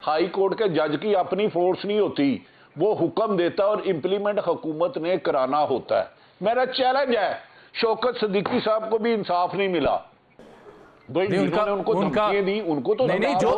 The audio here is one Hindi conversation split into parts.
हाई कोर्ट के जज की अपनी फोर्स नहीं होती, वो हुक्म देता है और इम्प्लीमेंट हुकूमत ने कराना होता है। मेरा चैलेंज है, शौकत सिद्दीकी साहब को भी इंसाफ नहीं मिला भाई, जिन्होंने उनको धमकियां दी उनको तो नहीं, जो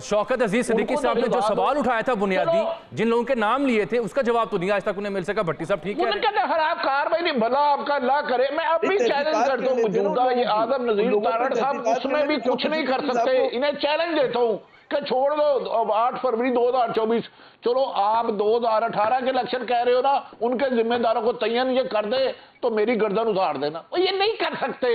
शौकत अजीज सिद्दीकी साहब ने जो सवाल उठाया था बुनियादी, जिन लोगों के नाम लिए थे, उसका जवाब तो नहीं आज तक उन्हें मिल सका। भट्टी साहब ठीक है, खराब कार्रवाई नहीं, भला आपका अल्लाह करे। मैं अब भी चैलेंज करता हूँ मौजूदा ये आदम नजीर तारड़ साहब, उसमें भी कुछ नहीं कर सकते। इन्हें चैलेंज देता हूँ कि छोड़ दो, अब 8 फरवरी 2024, चलो आप 2018 के इलेक्शन कह रहे हो ना, उनके जिम्मेदारों को तयन ये कर दे तो मेरी गर्दन उतार देना। ये नहीं कर सकते,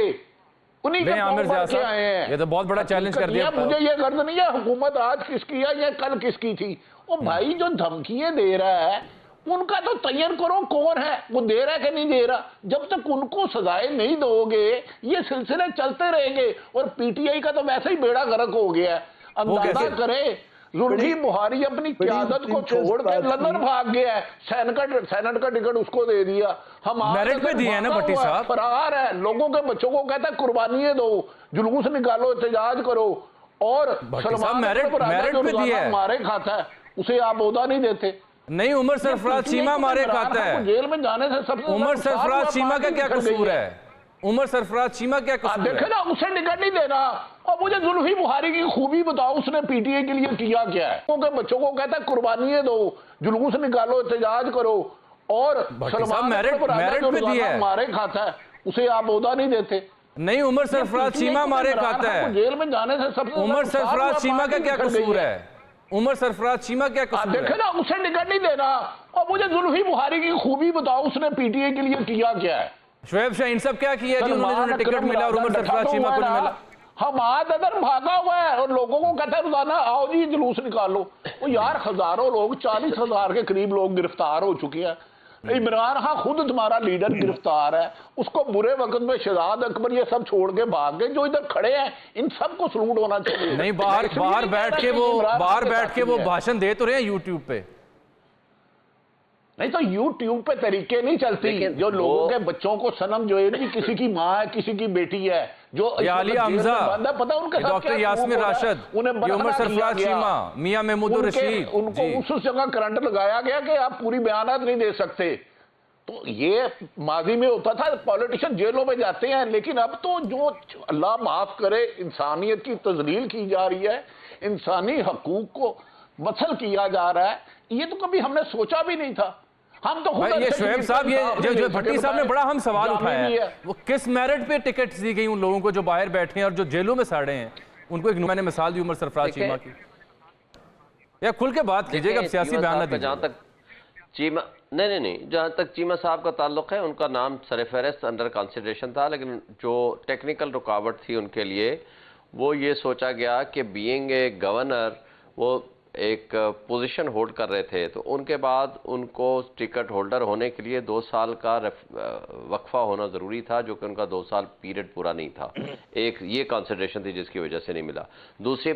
उन्हीं के आए हैं। ये तो बहुत बड़ा चैलेंज कर दिया। मुझे ये गर्द नहीं है हुकूमत आज किसकी है या कल किसकी थी। वो भाई जो धमकियां दे रहा है उनका तो तैयार करो कौन है, वो दे रहा है कि नहीं दे रहा। जब तक उनको सजाएं नहीं दोगे ये सिलसिले चलते रहेंगे। और पीटीआई का तो वैसे ही बेड़ा गर्क हो गया है। अंदाजा करे, जुल्फी बुखारी अपनी क्यादत को छोड़ के लंदन भाग गया है, सेनेट का टिकट उसको दे दिया। हम मेरिट पे दिए हैं ना भट्टी साहब, फरार है, लोगों के बच्चों को कहता है कुर्बानियां दो, जुलूस निकालो, एहतजाज करो। और सलमान मेरिट पे दिया है, मारे खाता है, उसे आप ओहदा नहीं देते। नहीं, उमर सरफराज चीमा मारे खाता है, जेल में जाने से सबसे उमर सरफराज चीमा का क्या कसूर है? उमर सरफराज चीमा क्या कसूर है? देखे ना, उसे टिकट नहीं देना। और मुझे जुल्फी बुखारी की खूबी बताओ, उसने पीटीए के लिए किया क्या है? उनके बच्चों को कहता है कुर्बानियां दो, जुलूस निकालो, एहतजाज करो। और सलमान मेरिट पे दिया है, मारे खाता है, उसे आप ओहदा नहीं देते। नहीं, उमर सरफराज चीमा मारे खाता है, जेल में जाने से सबसे उमर सरफराज चीमा का क्या कसूर है? उमर सरफराज चीमा क्या कसूर है? देखे ना, उसे टिकट नहीं देना। और मुझे जुल्फी बुखारी की खूबी बताओ, उसने पीटीए के लिए किया क्या है? शुएब शाहीन सब क्या किया जी, उन्होंने टिकट मिला और उमर सरफराज चीमा को नहीं मिला। हम आदर भागा हुआ है और लोगों को कहता है रोजाना आओ जी जुलूस निकालो। वो यार हजारों लोग, 40,000 के करीब लोग गिरफ्तार हो चुके हैं। इमरान खान खुद तुम्हारा लीडर गिरफ्तार है, उसको बुरे वक्त में शहजाद अकबर ये सब छोड़ के भाग गए। जो इधर खड़े हैं इन सबको सलूट होना चाहिए। नहीं, बाहर बैठ के वो भाषण दे तो रहे हैं यूट्यूब पे। नहीं तो यूट्यूब पे तरीके नहीं चलती। जो लोगों के बच्चों को सनम जो है कि किसी की माँ है, किसी की बेटी है, जो अली हमजा, पता उनके डॉक्टर यास्मीन राशिद, उमर सरफराज चीमा, मियां महमूद रशीद, उनको उस जगह करंट लगाया गया कि आप पूरी बयानात नहीं दे सकते। तो ये माजी में होता था, पॉलिटिशियन जेलों में जाते हैं। लेकिन अब तो जो अल्लाह माफ करे इंसानियत की तजलील की जा रही है, इंसानी हकूक को मसल किया जा रहा है, ये तो कभी हमने सोचा भी नहीं था। हम तो खुद ये शुएब साहब, ये जो भट्टी साहब ने बड़ा हम सवाल उठाया है, वो किस मेरिट पे टिकट दी गई उन लोगों को जो बाहर बैठे हैं और जो जेलों में साड़े हैं उनको? एक मैंने मिसाल दी उमर सरफराज चीमा की। या खुल के बात कीजिएगा, सियासी बयान दीजिए। जहां तक चीमा नहीं, जहां तक चीमा साहब का ताल्लुक है, उनका नाम सरफहरिस्त अंडर कंसिडरेशन था। लेकिन जो टेक्निकल रुकावट थी उनके लिए, वो ये सोचा गया कि बीइंग ए गवर्नर वो एक पोजीशन होल्ड कर रहे थे, तो उनके बाद उनको टिकट होल्डर होने के लिए 2 साल का वक्फा होना ज़रूरी था, जो कि उनका 2 साल पीरियड पूरा नहीं था। एक ये कंसिडरेशन थी जिसकी वजह से नहीं मिला। दूसरी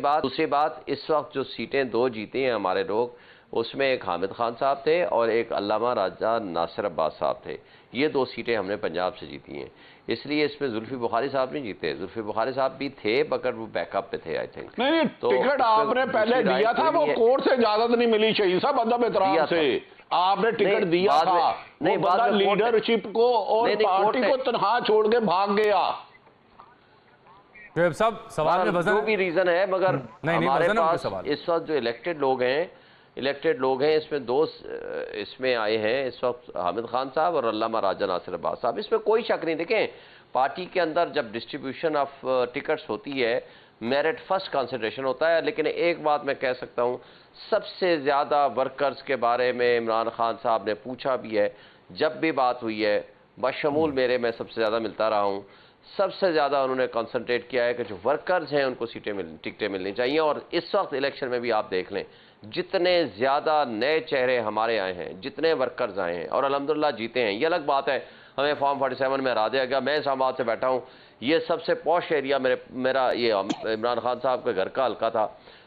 बात इस वक्त जो सीटें 2 जीती हैं हमारे लोग, उसमें एक हामिद खान साहब थे और एक अल्लामा राजा नासिर अब्बास साहब थे। ये 2 सीटें हमने पंजाब से जीती हैं, इसलिए इसमें जुल्फी बुखारी साहब नहीं जीते। जुल्फी बुखारी साहब भी थे मगर वो बैकअप पे थे आई थिंक। नहीं, तो टिकट आपने पहले दिया था, वो कोर्ट से इजाजत नहीं मिली चाहिए सब अदब एहतराम से आपने टिकट दिया था। नहीं, बाद लीडरशिप को और पार्टी को तनहा छोड़ के भाग गया। साहब सवाल में जो भी रीजन है, मगर हमारे पास इस वक्त जो इलेक्टेड लोग हैं इसमें 2 इसमें आए हैं इस वक्त, हामिद खान साहब और अल्लामा राजा नासिर अब्बास साहब। इसमें कोई शक नहीं। देखें, पार्टी के अंदर जब डिस्ट्रीब्यूशन ऑफ टिकट्स होती है, मेरिट फर्स्ट कंसिडरेशन होता है। लेकिन एक बात मैं कह सकता हूँ, सबसे ज़्यादा वर्कर्स के बारे में इमरान खान साहब ने पूछा भी है। जब भी बात हुई है, बशमूल मेरे, मैं सबसे ज़्यादा मिलता रहा हूँ, सबसे ज़्यादा उन्होंने कंसंट्रेट किया है कि जो वर्कर्स हैं उनको टिकटें मिलनी चाहिए। और इस वक्त इलेक्शन में भी आप देख लें, जितने ज़्यादा नए चेहरे हमारे आए हैं, जितने वर्कर्स आए हैं और अल्हम्दुलिल्लाह जीते हैं। ये अलग बात है, हमें फॉर्म 47 में हरा दिया गया। मैं इस्लामाबाद से बैठा हूँ, ये सबसे पॉश एरिया मेरा ये इमरान खान साहब के घर का हल्का था,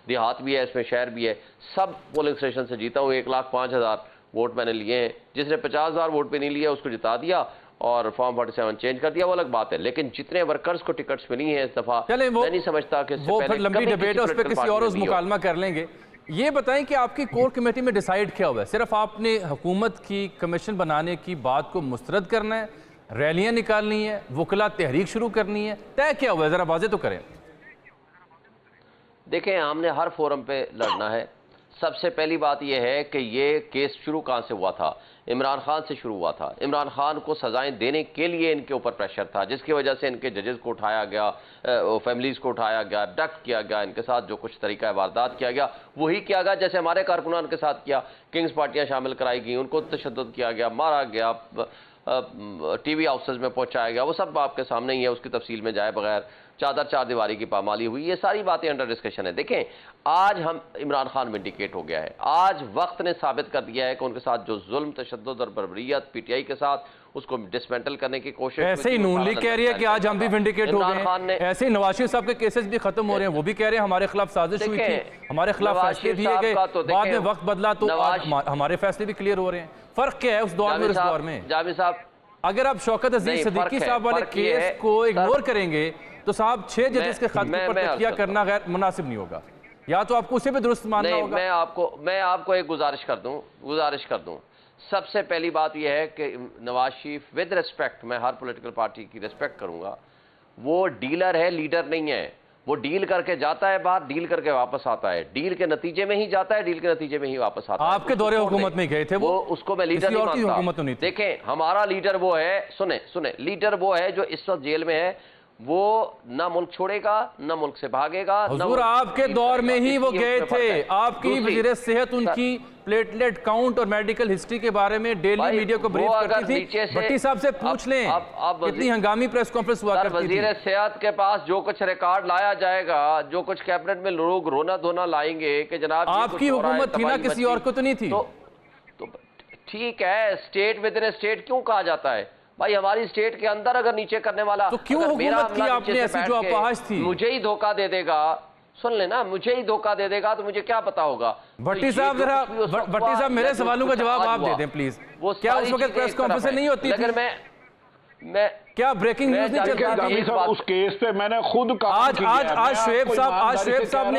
देहात भी है, इसमें शहर भी है। सब पोलिंग स्टेशन से जीता हूँ। 1,05,000 वोट मैंने लिए हैं। जिसने 50,000 वोट पे नहीं लिया उसको जिता दिया और फॉर्म 47 चेंज कर दिया, वो अलग बात है। लेकिन जितने वर्कर्स को टिकट्स मिली हैं इस दफा, मैं नहीं समझता कि वो फिर लंबी डिबेट है, उस पर किसी और मुकालमा कर लेंगे। ये बताएं कि आपकी कोर कमेटी में डिसाइड क्या हुआ है? सिर्फ आपने हुकूमत की कमीशन बनाने की बात को मुस्तरद करना है, रैलियां निकालनी है, वकला तहरीक शुरू करनी है, तय क्या हुआ है? ज़रा वाज़े तो करें। देखें, हमने हर फोरम पे लड़ना है। सबसे पहली बात यह है कि ये केस शुरू कहाँ से हुआ था? इमरान खान से शुरू हुआ था। इमरान खान को सजाएं देने के लिए इनके ऊपर प्रेशर था, जिसकी वजह से इनके जजेस को उठाया गया, फैमिलीज को उठाया गया, डक किया गया, इनके साथ जो कुछ तरीका वारदात किया गया वही किया गया जैसे हमारे कारकुनान के साथ किया। किंग्स पार्टियां शामिल कराई गई, उनको तशद्दुद किया गया, मारा गया, टीवी हाउसेज में पहुंचाया गया। वो सब आपके सामने ही है, उसकी तफसील में जाए बगैर। चादर चार दीवारी की पामाली हुई, ये सारी बातें अंडर डिस्कशन है। देखें, आज हम इमरान खान विंडिकेट हो गया है। आज वक्त ने साबित कर दिया है कि उनके साथ जो जुल्म, तशद्दुद और बर्बरियत पीटीआई के साथ, उसको डिसमेंटल करने की कोशिश। ऐसे ही नून लीग कह रही है कि आज हम भी विंडिकेट हो गए। ऐसे ही नवाज शरीफ साहब के केसेस भी खत्म हो रहे हैं, वो भी कह रहे हैं हमारे खिलाफ साजिश हुई थी, हमारे खिलाफ फैसले दिए गए, बाद में वक्त बदला तो हमारे फैसले भी क्लियर हो रहे हैं। फर्क क्या है उस दौर में, इस दौर में? जावेद साहब, अगर आप शौकत अजीज सिद्दीकी साहब वाले केस को इग्नोर करेंगे तो साहब 6 जजेस के खत पर तकिया करना गैर मुनासिब नहीं होगा, या तो आपको उसे भी दुरुस्त मानना होगा। मैं आपको एक गुजारिश कर दूं। सबसे पहली बात यह है कि नवाज शरीफ, विद रिस्पेक्ट, मैं हर पॉलिटिकल पार्टी की रिस्पेक्ट करूंगा, वो डीलर है, लीडर नहीं है। वो डील करके जाता है बाहर, डील करके वापस आता है, डील के नतीजे में ही जाता है, डील के नतीजे में ही वापस आता है। आपके दौरे हुकूमत में गए थे वो, उसको मैं लीडर नहीं मानता। देखें, हमारा लीडर वो है, सुने, लीडर वो है जो इस वक्त जेल में है। वो ना मुल्क छोड़ेगा, ना मुल्क से भागेगा। हुजूर, आपके दौर में ही वो गए थे। आपकी वज़ीर सेहत उनकी प्लेटलेट काउंट और मेडिकल हिस्ट्री के बारे में डेली मीडिया को ब्रीफ करती थी। भट्टी साहब से पूछ लें, कितनी हंगामी प्रेस कॉन्फ्रेंस हुआ करती थी। वज़ीर सेहत के पास जो कुछ रिकॉर्ड लाया जाएगा, जो कुछ कैबिनेट में लोग रोना धोना लाएंगे कि जनाब आपकी हुकूमत थी ना, किसी और को तो नहीं थी। तो ठीक है, स्टेट विद इन स्टेट क्यों कहा जाता है भाई? हमारी स्टेट के अंदर अगर नीचे करने वाला, तो क्यों हुकूमत की आपने ऐसी जो अपाहज थी? मुझे ही धोखा दे देगा, सुन लेना, मुझे ही धोखा दे देगा तो मुझे क्या पता होगा? भट्टी साहब, जरा भट्टी साहब मेरे सवालों का जवाब आप दे दें प्लीज। क्या उस वक्त प्रेस कॉन्फ्रेंस नहीं होती थी? मैं क्या ब्रेकिंग न्यूज नहीं चलती थी? उस केस पे मैंने खुद कहा। आज शुएब साहब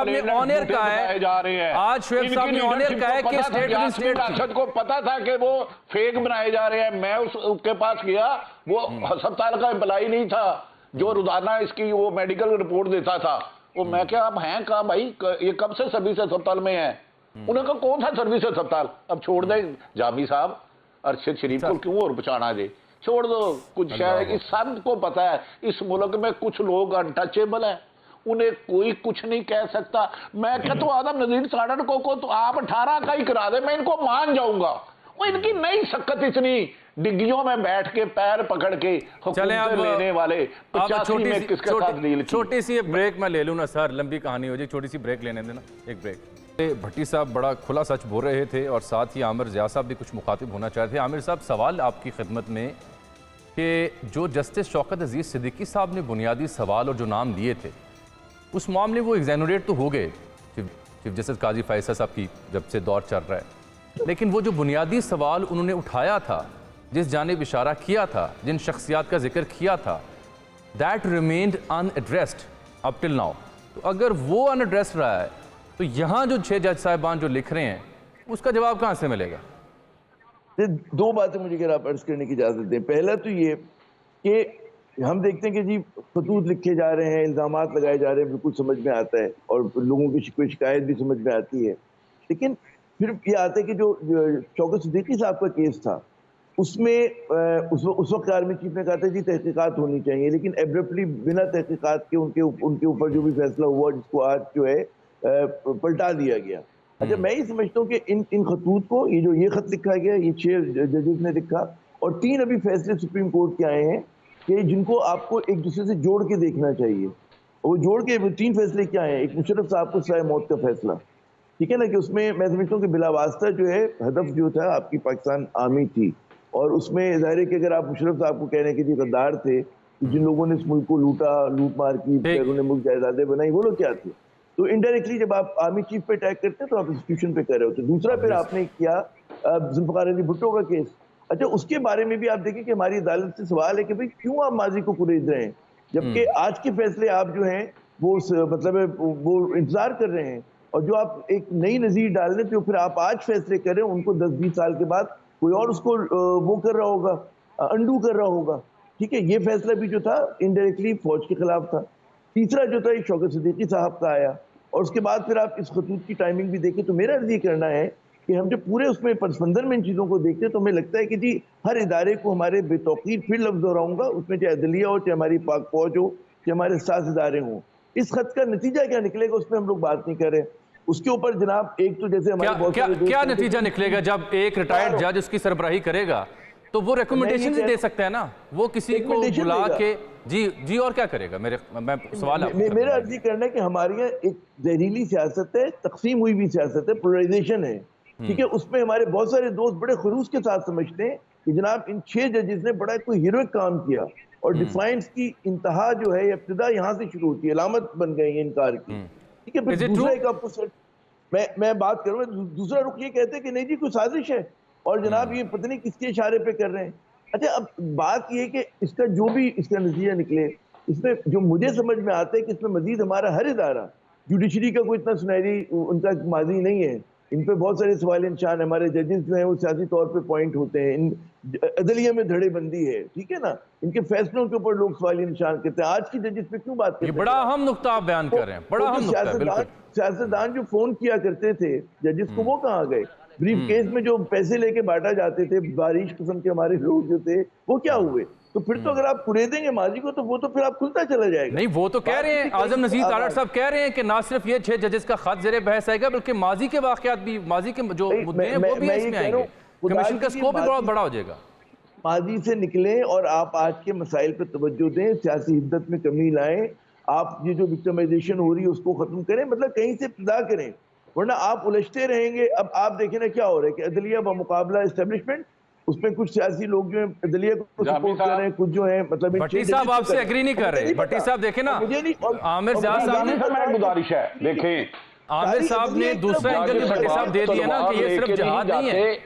ने ऑन एयर कहा है, आज शुएब साहब ने ऑन एयर कहा है कि स्टेट को पता था कि वो फेक बनाए जा रहे हैं। मैं उसके पास गया, वो अस्पताल का एम्प्लॉय नहीं था जो रोजाना इसकी वो मेडिकल रिपोर्ट देता था। वो मैं क्या, अब हैं कहा भाई, ये कब से सर्विस अस्पताल में है? उन्होंने कहा कौन सा सर्विस अस्पताल? अब छोड़ दे जामी साहब, अरशद शरीफ को क्यों और बचाना दे, छोड़ दो। कुछ शायद इस सब को पता है, इस मुल्क में कुछ लोग अनटचेबल हैं, उन्हें कोई कुछ नहीं कह सकता। मैं कहता तो आदम नजीर साड़न को तो आप 18 का ही करा दे, मैं इनको मान जाऊंगा। वो इनकी नई सकत इतनी, डिग्गियों में बैठ के पैर पकड़ के हुकूमत लेने वाले 85 में किसके साथ डील की? छोटी सी ब्रेक मैं ले लूँ ना सर, लंबी कहानी हो जाए, छोटी सी ब्रेक लेने देना, एक ब्रेक। भट्टी साहब बड़ा खुला सच बोल रहे थे और साथ ही आमिर ज़िया साहब भी कुछ मुखातिब होना चाहते थे। आमिर साहब, सवाल आपकी खिदमत में कि जो जस्टिस शौकत अजीज़ सिद्दीकी साहब ने बुनियादी सवाल और जो नाम लिए थे, उस मामले वो एग्जैनरेट तो हो गए चीफ जस्टिस काजी फैसल साहब की जब से दौर चल रहा है, लेकिन वो जो बुनियादी सवाल उन्होंने उठाया था, जिस जानिब इशारा किया था, जिन शख्सियात का जिक्र किया था, that remained unaddressed up till now. तो अगर वो अनएड्रेस्ड रहा है तो यहाँ जो 6 जज साहिबान जो लिख रहे हैं उसका जवाब कहाँ से मिलेगा? दो बातें मुझे अगर आप अर्ज करने की इजाज़त दें। पहला तो ये कि हम देखते हैं कि जी खतूत लिखे जा रहे हैं, इल्ज़ामात लगाए जा रहे हैं, बिल्कुल समझ में आता है और लोगों की कोई शिकायत भी समझ में आती है। लेकिन फिर ये आता है कि जो शौकत सिद्दीकी साहब का केस था, उसमें उस वक्त आर्मी चीफ ने कहा था जी तहकीकात होनी चाहिए, लेकिन एब्रप्टली बिना तहकीकात के उनके ऊपर जो भी फैसला हुआ, जिसको आज जो है पलटा दिया गया। अच्छा, मैं ये समझता हूँ कि इन खतूत को, ये खत लिखा गया, ये 6 जजेस ने लिखा और 3 अभी फैसले सुप्रीम कोर्ट के आए हैं कि जिनको आपको एक दूसरे से जोड़ के देखना चाहिए। वो जोड़ के 3 फैसले क्या हैं? एक मुशर्रफ साहब को सज़ाए मौत का फैसला, ठीक है ना, कि उसमें मैं समझता हूँ कि बिलावास्ता जो है हदफ जो था आपकी पाकिस्तान आर्मी थी, और उसमें ज़ाहिर है कि अगर आप मुशर्रफ साहब को कह रहे हैं कि जी गद्दार थे, जिन लोगों ने इस मुल्क को लूटा, लूट मार की, उन्होंने मुल्क जायदादें बनाई, वो लोग क्या थे? तो इनडायरेक्टली जब आप आर्मी चीफ पे अटैक करते हैं तो आप इंस्टीट्यूशन पे कर रहे होते। दूसरा फिर आपने किया जुल्फ़िकार अली भुट्टो का केस। अच्छा, उसके बारे में भी आप देखें कि हमारी अदालत से सवाल है कि भाई क्यों आप माजी को कुरेद रहे हैं, जबकि आज के फैसले आप जो हैं वो मतलब वो इंतजार कर रहे हैं। और जो आप एक नई नज़ीर डाल रहे थे फिर आप आज फैसले करें, उनको 10-20 साल के बाद कोई और उसको वो कर रहा होगा, अंडू कर रहा होगा। ठीक है, ये फैसला भी जो था इनडायरेक्टली फौज के खिलाफ था। तीसरा जो था ये शौकत सिद्दीकी साहब का आया, और उसके बाद फिर आप इस खतूत की टाइमिंग भी देखें। तो मेरा अर्ज ये करना है कि हम जब पूरे उसमें पसमंदर में इन चीज़ों को देखते हैं तो हमें लगता है कि जी हर इदारे को हमारे बेतौकीर, फिर लफ्ज़ दोहराऊंगा, उसमें चाहे अदलिया हो, चाहे हमारी पाक फौज हो, चाहे हमारे साथ इदारे हों, इस खत का नतीजा क्या निकलेगा उसमें हम लोग बात नहीं कर रहे। उसके ऊपर जनाब एक तो जैसे हमारे क्या नतीजा निकलेगा जब एक रिटायर्ड जज उसकी सरबराही करेगा तो वो रिकमेंडेशन दे सकता है ना, वो किसी को बुला के जी और क्या करेगा? मैं सवाल मेरा अर्जी करना है कि हमारे यहाँ एक जहरीली सियासत है, तकसीम हुई भी सियासत है, पोलराइजेशन है। ठीक है, उसमें हमारे बहुत सारे दोस्त बड़े खरूस के साथ समझते हैं कि जनाब इन 6 जजेस ने बड़ा कोई हीरोइक काम किया, और डिफाइंस की इंतहा जो है इब्तिदा यहाँ से शुरू होती है, अलामत बन गई है इनकार की। ठीक है, फिर दूसरा एक आपको मैं बात करूँ, दूसरा रुख ये कहते हैं कि नहीं जी कोई साजिश है, और जनाब ये पता नहीं किसके इशारे पे कर रहे हैं। अच्छा, अब बात ये कि इसका जो भी इसका नतीजा निकले, इसमें जो मुझे समझ में आता है कि इसमें मजीद हमारा हर इदारा, जुडिशरी का कोई इतना सुनहरी उनका माजी नहीं है, इन पे बहुत सारे सवाल निशान, हमारे जजेस जो हैं वो सियासी तौर पे पॉइंट होते हैं, इन अदलिया में धड़ेबंदी है, ठीक है ना, इनके फैसलों के ऊपर लोग सवाल निशान करते हैं। आज की जजेस पे क्यों बात करते हैं? बड़ा अहम नुक्ता आप बयान कर रहे हैं, बड़ा अहम नुक्ता। सियासतदान जो फोन किया करते थे जजेस को, वो कहाँ गए? ब्रीफ केस में जो पैसे लेके बांटा जाते थे, बारिश किस्म के हमारे लोग जो थे, वो क्या हुए? तो फिर तो अगर आप कुरेदेंगे माजी को तो वो तो फिर आप खुलता चला जाएगा। नहीं, वो तो कह रहे हैं, आजम नजीर तारड़ साहब कह रहे हैं कि ना सिर्फ ये 6 जजेस का खत ज़ेरे बहस आएगा, बल्कि माजी के वाकयात भी, माजी के जो मुद्दे हैं वो भी इसमें आएंगे। कमीशन का स्कोप भी बहुत बड़ा हो जाएगा। माजी से निकलें और आप आज के मसाइल पर तवज्जो दें, सियासी हिद्दत में कमी लाएं, आप ये जो विक्टिमाइजेशन हो रही है उसको खत्म करें, मतलब कहीं से इब्तिदा करें, वरना आप उलझते रहेंगे। अब आप देखें ना क्या हो रहा है कि अदलिया बमुकाबला एस्टेब्लिशमेंट, उसमें कुछ सियासी लोग जो हैं अदलिया को सपोर्ट कर रहे हैं, कुछ जो है मतलब भट्टी साहब आपसे एग्री नहीं कर रहे। भट्टी साहब देखें ना, आमिर साहब ने गुजारिश है, देखें आमिर साहब ने दूसरा एंगल भी भट्टी साहब दे दिया ना कि ये सिर्फ जिहाद नहीं है,